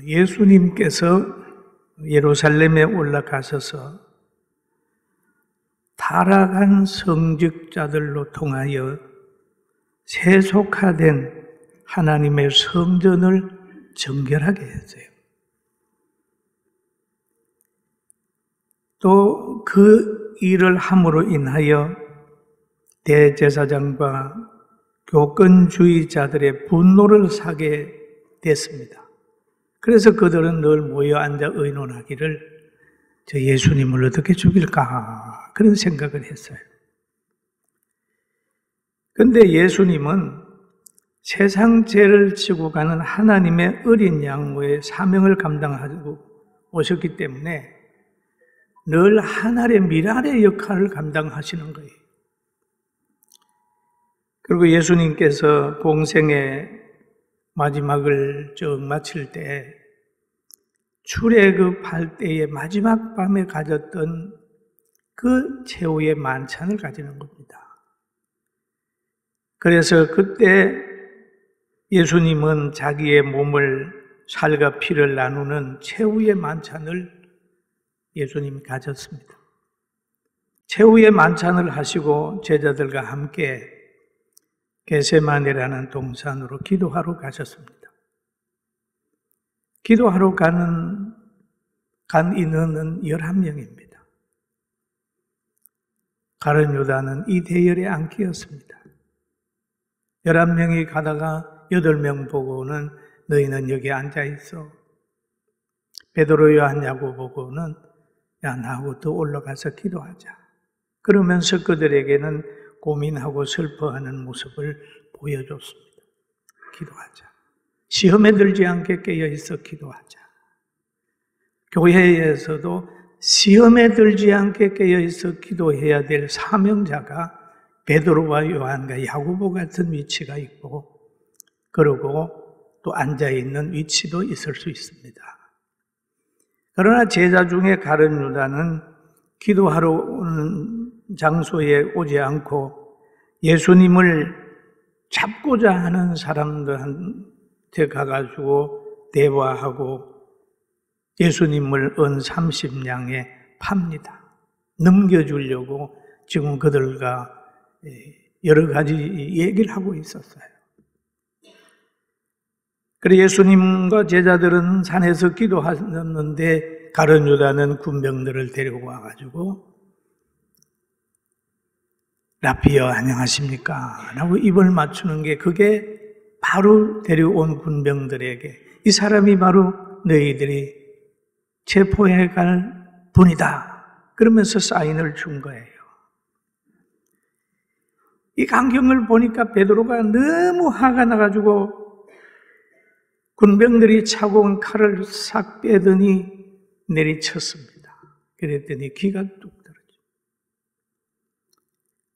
예수님께서 예루살렘에 올라가셔서 타락한 성직자들로 통하여 세속화된 하나님의 성전을 정결하게 했어요. 또 그 일을 함으로 인하여 대제사장과 교권주의자들의 분노를 사게 됐습니다. 그래서 그들은 늘 모여 앉아 의논하기를 저 예수님을 어떻게 죽일까 그런 생각을 했어요. 그런데 예수님은 세상 죄를 지고 가는 하나님의 어린 양의 사명을 감당하고 오셨기 때문에 늘 하늘의 미랄의 역할을 감당하시는 거예요. 그리고 예수님께서 공생의 마지막을 쭉 마칠 때 출애굽할 때의 마지막 밤에 가졌던 그 최후의 만찬을 가지는 겁니다. 그래서 그때 예수님은 자기의 몸을 살과 피를 나누는 최후의 만찬을 예수님이 가졌습니다. 최후의 만찬을 하시고 제자들과 함께 겟세마네라는 동산으로 기도하러 가셨습니다. 기도하러 간 인원은 11명입니다. 가룟 유다는 이 대열에 안 끼었습니다. 11명이 가다가 8명 보고는 너희는 여기 앉아 있어. 베드로, 요한, 야고보 보고는 야, 나하고 더 올라가서 기도하자. 그러면서 그들에게는 고민하고 슬퍼하는 모습을 보여줬습니다. 기도하자. 시험에 들지 않게 깨어있어 기도하자. 교회에서도 시험에 들지 않게 깨어있어 기도해야 될 사명자가 베드로와 요한과 야고보 같은 위치가 있고, 그리고 또 앉아있는 위치도 있을 수 있습니다. 그러나 제자 중에 가룟 유다는 기도하러 오는 장소에 오지 않고 예수님을 잡고자 하는 사람들한테 가가지고 대화하고 예수님을 은 30냥에 팝니다. 넘겨주려고 지금 그들과 여러 가지 얘기를 하고 있었어요. 그래 예수님과 제자들은 산에서 기도하셨는데 가룟 유다는 군병들을 데리고 와가지고 라피어 안녕하십니까? 라고 입을 맞추는 게 그게 바로 데려온 군병들에게 이 사람이 바로 너희들이 체포해 갈 분이다. 그러면서 사인을 준 거예요. 이 광경을 보니까 베드로가 너무 화가 나가지고 군병들이 차고 온 칼을 싹 빼더니 내리쳤습니다. 그랬더니 귀가 뚝 떨어져.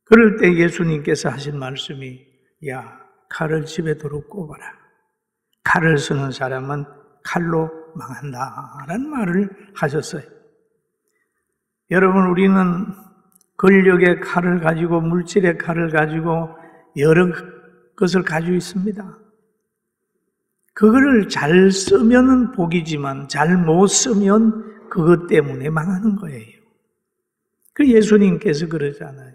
그럴 때 예수님께서 하신 말씀이 야, 칼을 집에 두루 꼽아라. 칼을 쓰는 사람은 칼로 망한다라는 말을 하셨어요. 여러분, 우리는 권력의 칼을 가지고 물질의 칼을 가지고 여러 것을 가지고 있습니다. 그거를 잘 쓰면 복이지만 잘 못 쓰면 그것 때문에 망하는 거예요. 그 예수님께서 그러잖아요.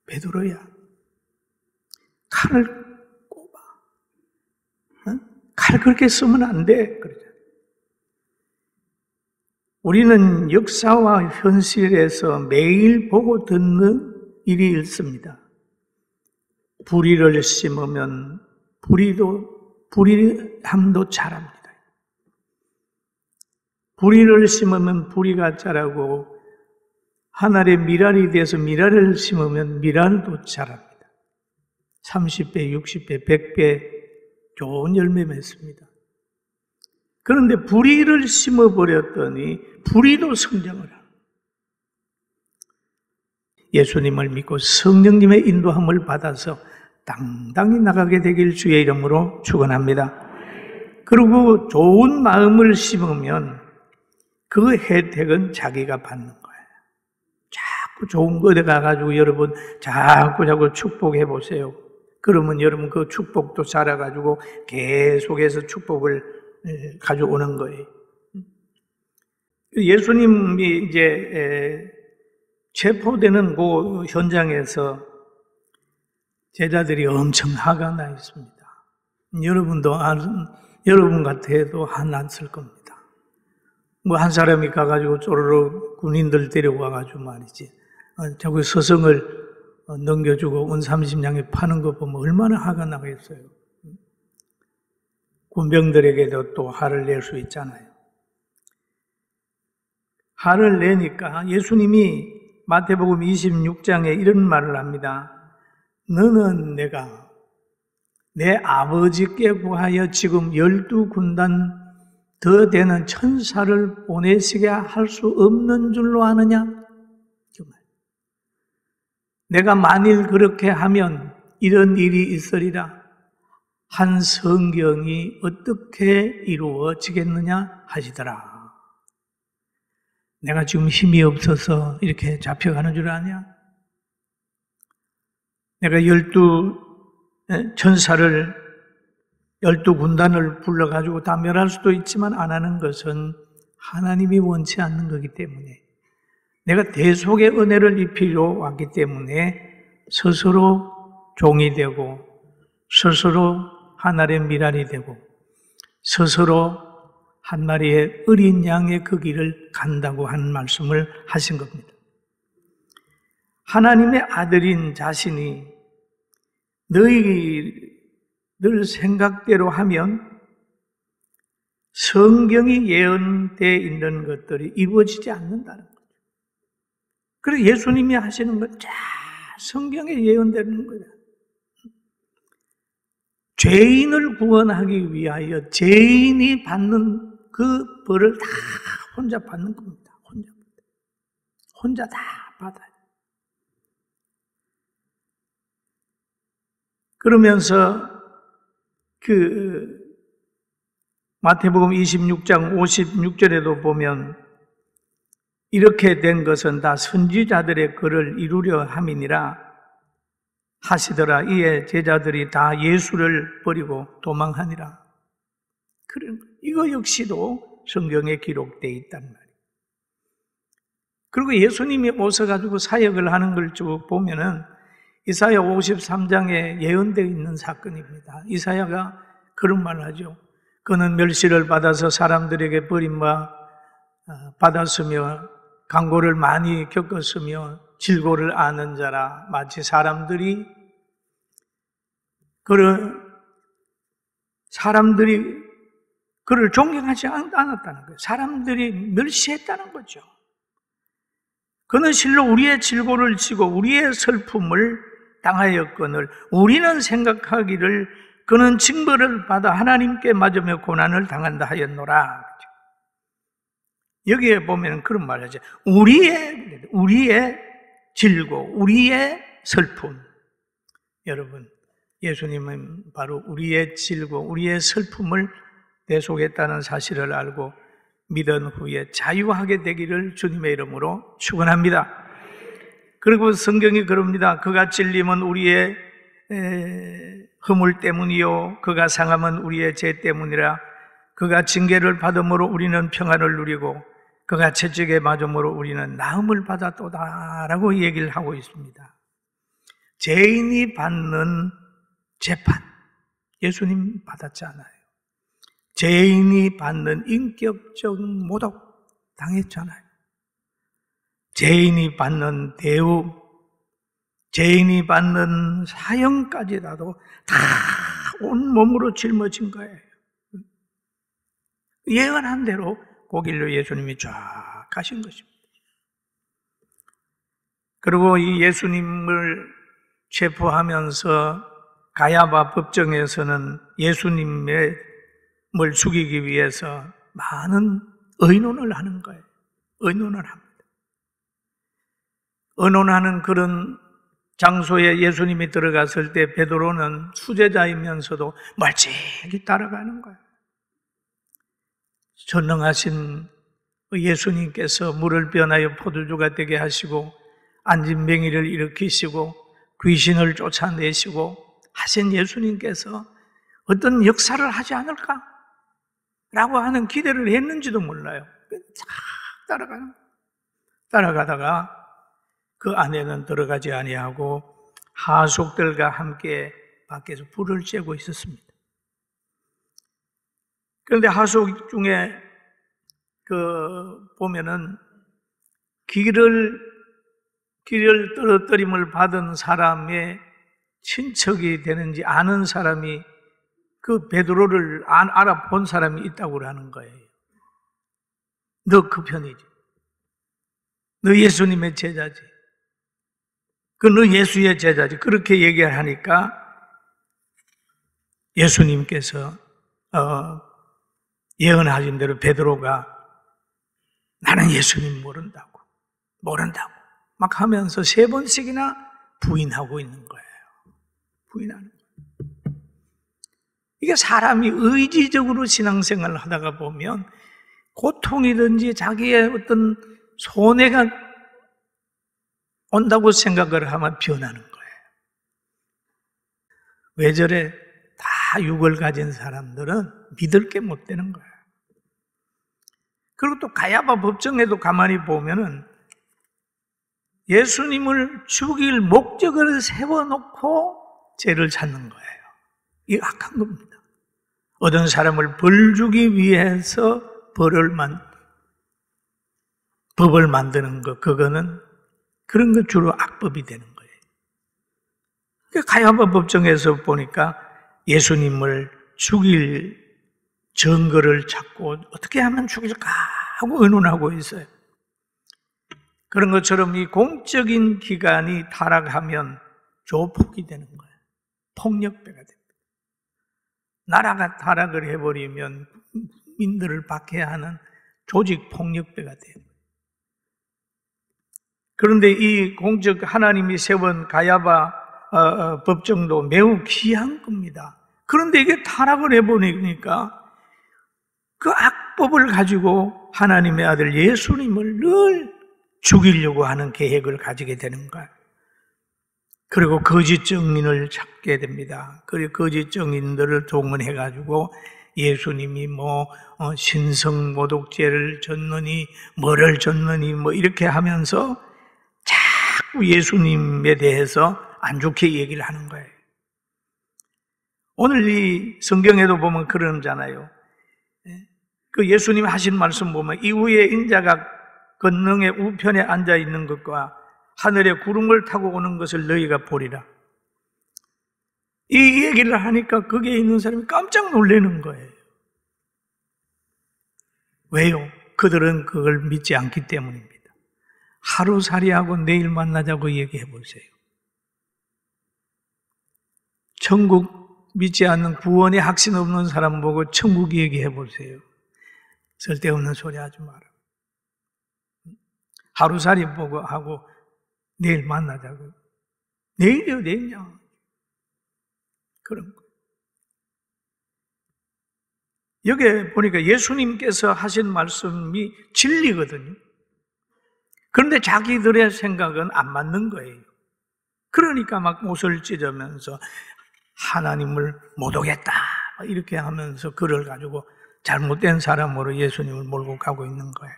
베드로야, 칼을 꼽아. 칼 그렇게 쓰면 안 돼. 그러잖아요. 우리는 역사와 현실에서 매일 보고 듣는 일이 있습니다. 불의를 심으면 불의함도 자랍니다. 불의를 심으면 불의가 자라고 하늘의 미랄이 돼서 미랄을 심으면 미랄도 자랍니다. 30배, 60배, 100배 좋은 열매 맺습니다. 그런데 불의를 심어버렸더니 불의도 성장을 합니다. 예수님을 믿고 성령님의 인도함을 받아서 당당히 나가게 되길 주의 이름으로 축원합니다. 그리고 좋은 마음을 심으면 그 혜택은 자기가 받는 거예요. 자꾸 좋은 곳에 가가지고 여러분 자꾸 축복해 보세요. 그러면 여러분 그 축복도 살아가지고 계속해서 축복을 가져오는 거예요. 예수님이 이제 체포되는 그 현장에서 제자들이 엄청 화가 나 있습니다. 여러분 같아도 화났을 겁니다. 뭐 한 사람이 가가지고 쪼르륵 군인들 데려와가지고 말이지. 자꾸 서성을 넘겨주고 은 30냥에 파는 거 보면 얼마나 화가 나겠어요. 군병들에게도 또 화를 낼 수 있잖아요. 화를 내니까 예수님이 마태복음 26장에 이런 말을 합니다. 너는 내가 내 아버지께 구하여 지금 12군단 더 되는 천사를 보내시게 할 수 없는 줄로 아느냐? 내가 만일 그렇게 하면 이런 일이 있으리라. 한 성경이 어떻게 이루어지겠느냐 하시더라. 내가 지금 힘이 없어서 이렇게 잡혀가는 줄 아냐? 내가 12군단을 불러가지고 다 멸할 수도 있지만 안 하는 것은 하나님이 원치 않는 거기 때문에 내가 대속의 은혜를 입히러 왔기 때문에 스스로 종이 되고 스스로 하늘의 미랄이 되고 스스로 한 마리의 어린 양의 그 길을 간다고 하는 말씀을 하신 겁니다. 하나님의 아들인 자신이 너희들 생각대로 하면 성경이 예언되어 있는 것들이 이루어지지 않는다는 거죠. 그래서 예수님이 하시는 건 다 성경에 예언되는 거예요. 죄인을 구원하기 위하여 죄인이 받는 그 벌을 다 혼자 받는 겁니다. 혼자 다 받아요. 그러면서 마태복음 26장 56절에도 보면 이렇게 된 것은 다 선지자들의 글을 이루려 함이니라 하시더라. 이에 제자들이 다 예수를 버리고 도망하니라. 이거 역시도 성경에 기록되어 있단 말이에요. 그리고 예수님이 오셔가지고 사역을 하는 걸 쭉 보면은 이사야 53장에 예언되어 있는 사건입니다. 이사야가 그런 말을 하죠. 그는 멸시를 받아서 사람들에게 버림과 받았으며 강고를 많이 겪었으며 질고를 아는 자라. 마치 사람들이 그를 존경하지 않았다는 거예요. 사람들이 멸시했다는 거죠. 그는 실로 우리의 질고를 지고 우리의 슬픔을 당하였거늘 우리는 생각하기를 그는 징벌을 받아 하나님께 맞으며 고난을 당한다 하였노라. 여기에 보면 그런 말을 하죠. 우리의 질고 우리의 슬픔. 여러분, 예수님은 바로 우리의 질고 우리의 슬픔을 대속했다는 사실을 알고 믿은 후에 자유하게 되기를 주님의 이름으로 축원합니다. 그리고 성경이 그럽니다. 그가 찔림은 우리의 허물 때문이요 그가 상함은 우리의 죄 때문이라. 그가 징계를 받음으로 우리는 평안을 누리고 그가 채찍에 맞음으로 우리는 나음을 받았도다라고 얘기를 하고 있습니다. 죄인이 받는 재판, 예수님 받았지 않아요. 죄인이 받는 인격적 모독 당했잖아요. 죄인이 받는 대우, 죄인이 받는 사형까지라도 다 온몸으로 짊어진 거예요. 예언한 대로 그 길로 예수님이 쫙 가신 것입니다. 그리고 이 예수님을 체포하면서 가야바 법정에서는 예수님을 죽이기 위해서 많은 의논을 하는 거예요. 의논을 합니다. 의논하는 그런 장소에 예수님이 들어갔을 때 베드로는 수제자이면서도 멀찍이 따라가는 거예요. 전능하신 예수님께서 물을 변하여 포도주가 되게 하시고 안진뱅이를 일으키시고 귀신을 쫓아내시고 하신 예수님께서 어떤 역사를 하지 않을까? 라고 하는 기대를 했는지도 몰라요. 쫙 따라가다가 그 안에는 들어가지 아니하고 하속들과 함께 밖에서 불을 쬐고 있었습니다. 그런데 하속 중에 보면은 길을 떨어뜨림을 받은 사람의 친척이 되는지 아는 사람이 그 베드로를 알아본 사람이 있다고 하는 거예요. 너 그 편이지. 너 예수님의 제자지. 너 예수의 제자지. 그렇게 얘기를 하니까 예수님께서 예언하신 대로 베드로가 나는 예수님 모른다고 막 하면서 3번씩이나 부인하고 있는 거예요. 부인하는 거예요. 이게 사람이 의지적으로 신앙생활을 하다가 보면 고통이든지 자기의 어떤 손해가 온다고 생각을 하면 변하는 거예요. 왜 저래? 다 육을 가진 사람들은 믿을 게 못 되는 거예요. 그리고 또 가야바 법정에도 가만히 보면은 예수님을 죽일 목적을 세워놓고 죄를 찾는 거예요. 이게 악한 겁니다. 어떤 사람을 벌 주기 위해서 법을 만드는 것, 그거는 그런 거 주로 악법이 되는 거예요. 가야바 법정에서 보니까 예수님을 죽일 증거를 찾고 어떻게 하면 죽일까 하고 의논하고 있어요. 그런 것처럼 이 공적인 기관이 타락하면 조폭이 되는 거예요. 폭력배가 됩니다. 나라가 타락을 해버리면 국민들을 박해하는 조직 폭력배가 돼요. 그런데 이 공적 하나님이 세운 가야바 법정도 매우 귀한 겁니다. 그런데 이게 타락을 해버리니까 그 악법을 가지고 하나님의 아들 예수님을 늘 죽이려고 하는 계획을 가지게 되는 거예요. 그리고 거짓 증인을 찾게 됩니다. 그리고 거짓 증인들을 동원해가지고 예수님이 신성모독죄를 졌느니 뭐를 졌느니 이렇게 하면서 자꾸 예수님에 대해서 안 좋게 얘기를 하는 거예요. 오늘 이 성경에도 보면 그러잖아요. 그 예수님 하신 말씀 보면 이후에 인자가 권능의 우편에 앉아 있는 것과 하늘에 구름을 타고 오는 것을 너희가 보리라. 이 얘기를 하니까 거기에 있는 사람이 깜짝 놀라는 거예요. 왜요? 그들은 그걸 믿지 않기 때문입니다. 하루살이하고 내일 만나자고 얘기해 보세요. 천국 믿지 않는 구원의 확신 없는 사람 보고 천국 얘기해 보세요. 쓸데없는 소리 하지 마라. 하루살이 보고 하고 내일 만나자고. 내일이요, 내일이요. 그런 거. 여기에 보니까 예수님께서 하신 말씀이 진리거든요. 그런데 자기들의 생각은 안 맞는 거예요. 그러니까 막 옷을 찢으면서 하나님을 못 오겠다 이렇게 하면서 그를 가지고 잘못된 사람으로 예수님을 몰고 가고 있는 거예요.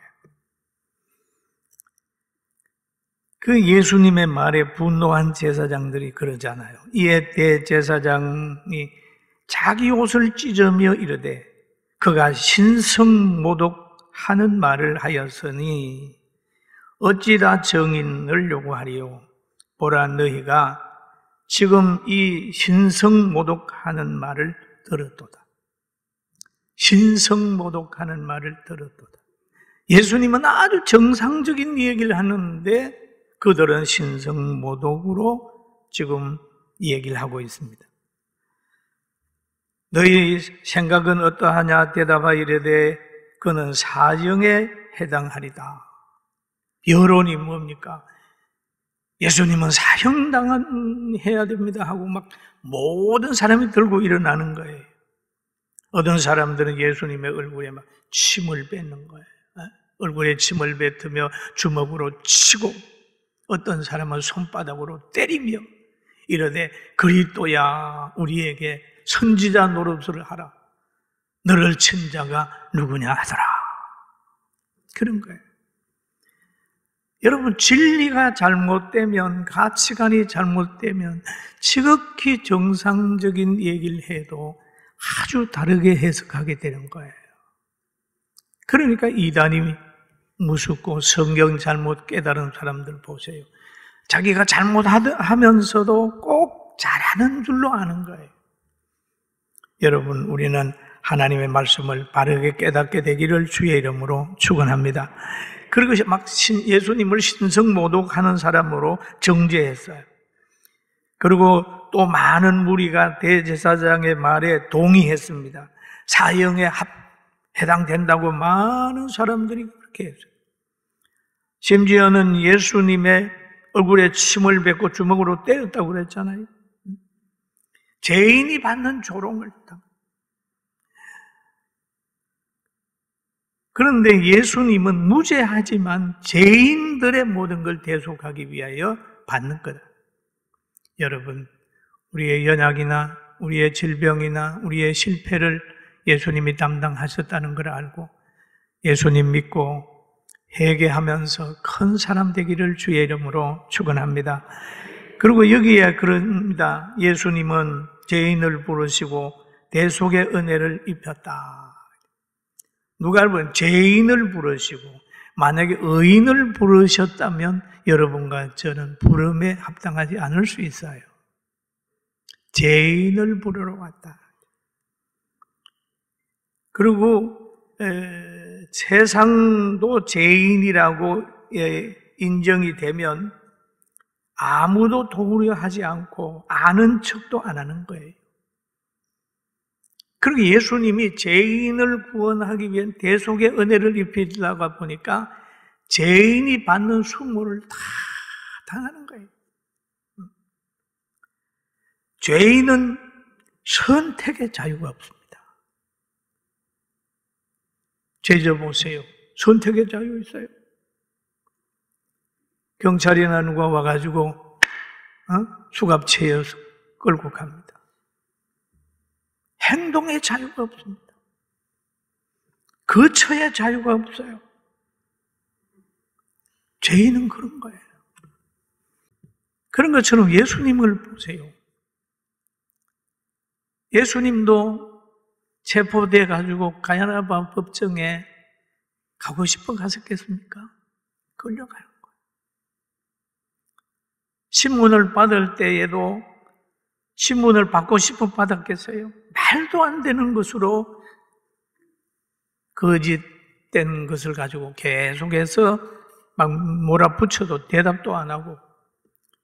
그 예수님의 말에 분노한 제사장들이 그러잖아요. 이에 대제사장이 자기 옷을 찢으며 이르되 그가 신성모독하는 말을 하였으니 어찌 다 증인을 요구하리요. 보라, 너희가 지금 이 신성모독하는 말을 들었도다. 신성모독하는 말을 들었도다. 예수님은 아주 정상적인 얘기를 하는데 그들은 신성모독으로 지금 얘기를 하고 있습니다. 너희 생각은 어떠하냐 대답하 이르되 그는 사형에 해당하리다. 여론이 뭡니까? 예수님은 사형당해야 됩니다 하고 막 모든 사람이 들고 일어나는 거예요. 어떤 사람들은 예수님의 얼굴에 막 침을 뱉는 거예요. 얼굴에 침을 뱉으며 주먹으로 치고 어떤 사람은 손바닥으로 때리며 이러되 그리스도야 우리에게 선지자 노릇을 하라. 너를 친 자가 누구냐 하더라. 그런 거예요. 여러분, 진리가 잘못되면, 가치관이 잘못되면 지극히 정상적인 얘기를 해도 아주 다르게 해석하게 되는 거예요. 그러니까 이단이 무섭고 성경 잘못 깨달은 사람들 보세요. 자기가 잘못하면서도 꼭 잘하는 줄로 아는 거예요. 여러분, 우리는 하나님의 말씀을 바르게 깨닫게 되기를 주의 이름으로 축원합니다. 그리고 막 예수님을 신성모독하는 사람으로 정죄했어요. 그리고 또 많은 무리가 대제사장의 말에 동의했습니다. 사형에 해당된다고 많은 사람들이 그렇게 했어요. 심지어는 예수님의 얼굴에 침을 뱉고 주먹으로 때렸다고 그랬잖아요. 죄인이 받는 조롱을 당. 그런데 예수님은 무죄하지만 죄인들의 모든 걸 대속하기 위하여 받는 거다. 여러분, 우리의 연약이나 우리의 질병이나 우리의 실패를 예수님이 담당하셨다는 걸 알고 예수님 믿고 회개하면서 큰 사람 되기를 주의 이름으로 축원합니다. 그리고 여기에 그럽니다. 예수님은 죄인을 부르시고 대속의 은혜를 입혔다. 누가 보면 죄인을 부르시고, 만약에 의인을 부르셨다면 여러분과 저는 부름에 합당하지 않을 수 있어요. 죄인을 부르러 왔다. 그리고 세상도 죄인이라고 인정이 되면 아무도 도우려 하지 않고 아는 척도 안 하는 거예요. 그리고 예수님이 죄인을 구원하기 위한 대속의 은혜를 입히려고 보니까 죄인이 받는 수모를 다 당하는 거예요. 죄인은 선택의 자유가 없습니다. 죄져 보세요. 선택의 자유 있어요. 경찰이나 누가 와가지고 수갑채여서 끌고 갑니다. 행동의 자유가 없습니다. 거처의 자유가 없어요. 죄인은 그런 거예요. 그런 것처럼 예수님을 보세요. 예수님도 체포돼 가지고 가야나바 법정에 가고 싶어 갔었겠습니까? 끌려가는 거예요. 신문을 받을 때에도 신문을 받고 싶어 받았겠어요? 말도 안 되는 것으로 거짓된 것을 가지고 계속해서 막 몰아붙여도 대답도 안 하고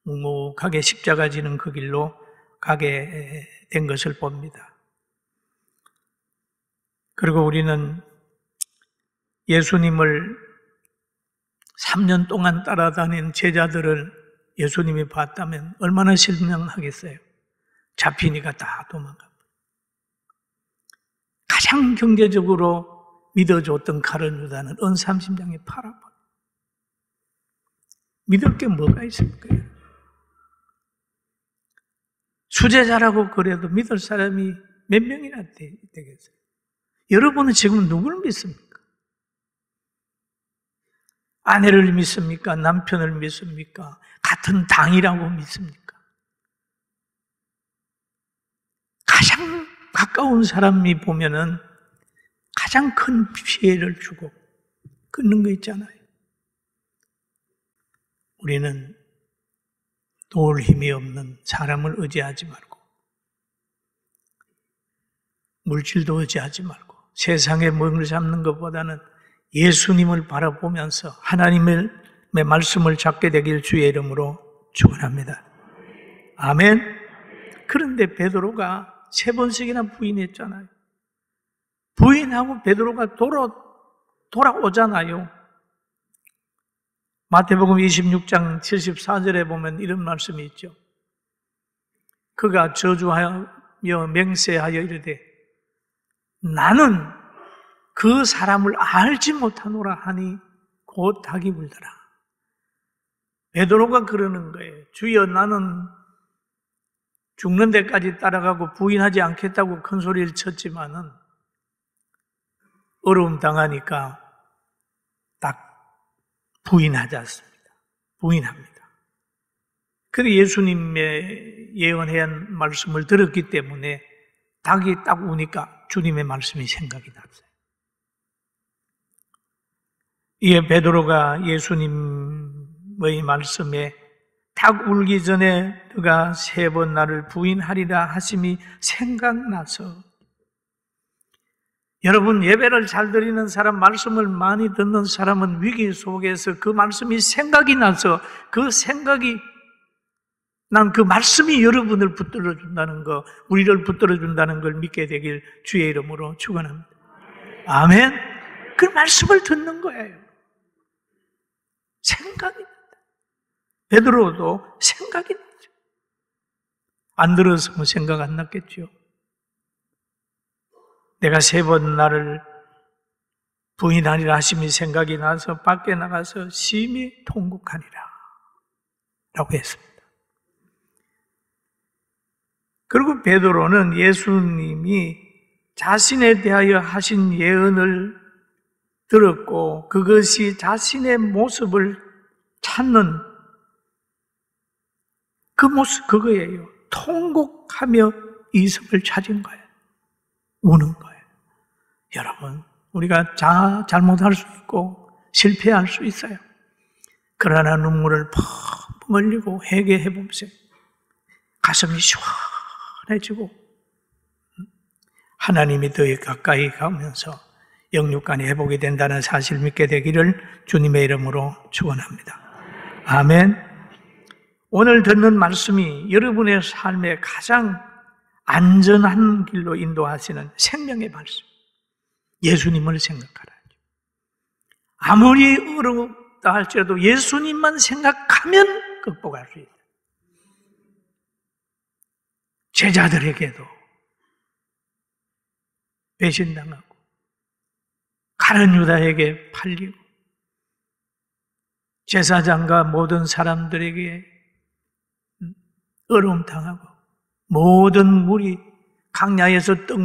묵묵하게 십자가 지는 그 길로 가게 된 것을 봅니다. 그리고 우리는 예수님을 3년 동안 따라다닌 제자들을 예수님이 봤다면 얼마나 실망하겠어요? 잡히니까 다 도망갑니다. 가장 경제적으로 믿어줬던 가룟 유다는 은삼십냥에 팔아버려요. 믿을 게 뭐가 있습니까? 수제자라고 그래도 믿을 사람이 몇 명이나 되겠어요? 여러분은 지금 누구를 믿습니까? 아내를 믿습니까? 남편을 믿습니까? 같은 당이라고 믿습니까? 가장 가까운 사람이 보면은 가장 큰 피해를 주고 끊는 거 있잖아요. 우리는 도울 힘이 없는 사람을 의지하지 말고 물질도 의지하지 말고 세상에 몸을 잡는 것보다는 예수님을 바라보면서 하나님의 말씀을 잡게 되길 주의 이름으로 축원합니다. 아멘. 그런데 베드로가 3번씩이나 부인했잖아요. 부인하고 베드로가 돌아오잖아요. 마태복음 26장 74절에 보면 이런 말씀이 있죠. 그가 저주하여 맹세하여 이르되 나는 그 사람을 알지 못하노라 하니 곧 닭이 울더라. 베드로가 그러는 거예요. 주여, 나는 죽는 데까지 따라가고 부인하지 않겠다고 큰 소리를 쳤지만은 어려움 당하니까 딱 부인하지 않습니다. 부인합니다. 그런데 예수님의 예언한 말씀을 들었기 때문에 닭이 딱 우니까 주님의 말씀이 생각이 났어요. 이에 베드로가 예수님의 말씀에 닭 울기 전에 그가 3번 나를 부인하리라 하심이 생각나서, 여러분, 예배를 잘 드리는 사람, 말씀을 많이 듣는 사람은 위기 속에서 그 말씀이 생각이 나서 난 그 말씀이 여러분을 붙들어준다는 거, 우리를 붙들어준다는 걸 믿게 되길 주의 이름으로 축원합니다. 아멘. 그 말씀을 듣는 거예요. 생각이 난다. 베드로도 생각이 나죠. 안 들었으면 생각 안 났겠죠. 내가 3번 나를 부인하리라 하심이 생각이 나서 밖에 나가서 심히 통곡하니라 라고 했습니다. 그리고 베드로는 예수님이 자신에 대하여 하신 예언을 들었고 그것이 자신의 모습을 찾는 그 모습, 그거예요. 통곡하며 이성을 찾은 거예요. 우는 거예요. 여러분, 우리가 잘못할 수 있고 실패할 수 있어요. 그러나 눈물을 펑펑 흘리고 회개해 보세요. 가슴이 시원해지고 하나님이 더 가까이 가면서 영육간의 회복이 된다는 사실을 믿게 되기를 주님의 이름으로 축원합니다. 아멘. 오늘 듣는 말씀이 여러분의 삶에 가장 안전한 길로 인도하시는 생명의 말씀, 예수님을 생각하라. 아무리 어렵다 할지라도 예수님만 생각하면 극복할 수 있다. 제자들에게도 배신당하고 가룟 유다에게 팔리고 제사장과 모든 사람들에게 어려움 당하고 모든 무리, 강야에서 떡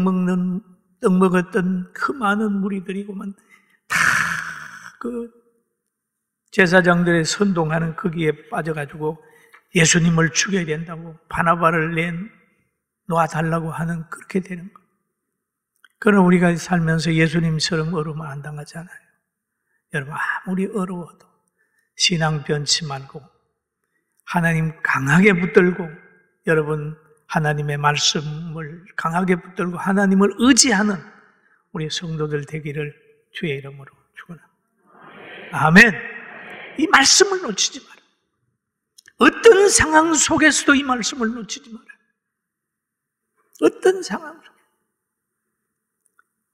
먹었던 그 많은 무리들이고만 다 그 제사장들의 선동하는 거기에 빠져가지고 예수님을 죽여야 된다고 바나바를 놓아달라고 하는, 그렇게 되는 거예요. 그러나 우리가 살면서 예수님처럼 어려움을 안 당하잖아요. 여러분, 아무리 어려워도 신앙 변치 말고 하나님 강하게 붙들고, 여러분 하나님의 말씀을 강하게 붙들고 하나님을 의지하는 우리 성도들 되기를 주의 이름으로 축원합니다. 아멘. 이 말씀을 놓치지 마라. 어떤 상황 속에서도 이 말씀을 놓치지 마라. 어떤 상황 속에.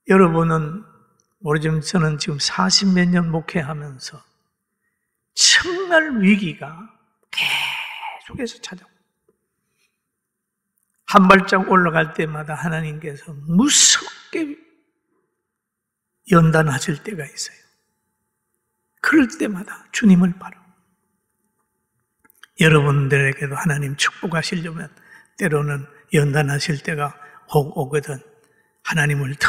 여러분은 모르지만 저는 지금 40몇 년 목회하면서 정말 위기가 계속해서 찾아옵니다. 한 발짝 올라갈 때마다 하나님께서 무섭게 연단하실 때가 있어요. 그럴 때마다 주님을 바라. 여러분들에게도 하나님 축복하시려면 때로는 연단하실 때가 오거든 하나님을 더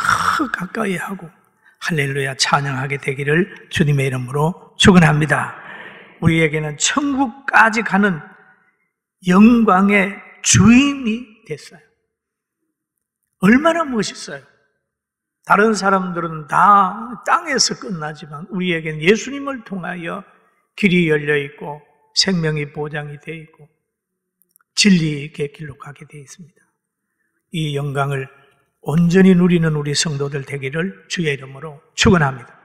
가까이 하고 할렐루야 찬양하게 되기를 주님의 이름으로 축원합니다. 우리에게는 천국까지 가는 영광의 주인이 됐어요. 얼마나 멋있어요. 다른 사람들은 다 땅에서 끝나지만 우리에게는 예수님을 통하여 길이 열려 있고 생명이 보장이 되어 있고 진리 있게 길로 가게 되어 있습니다. 이 영광을 온전히 누리는 우리 성도들 되기를 주의 이름으로 축원합니다.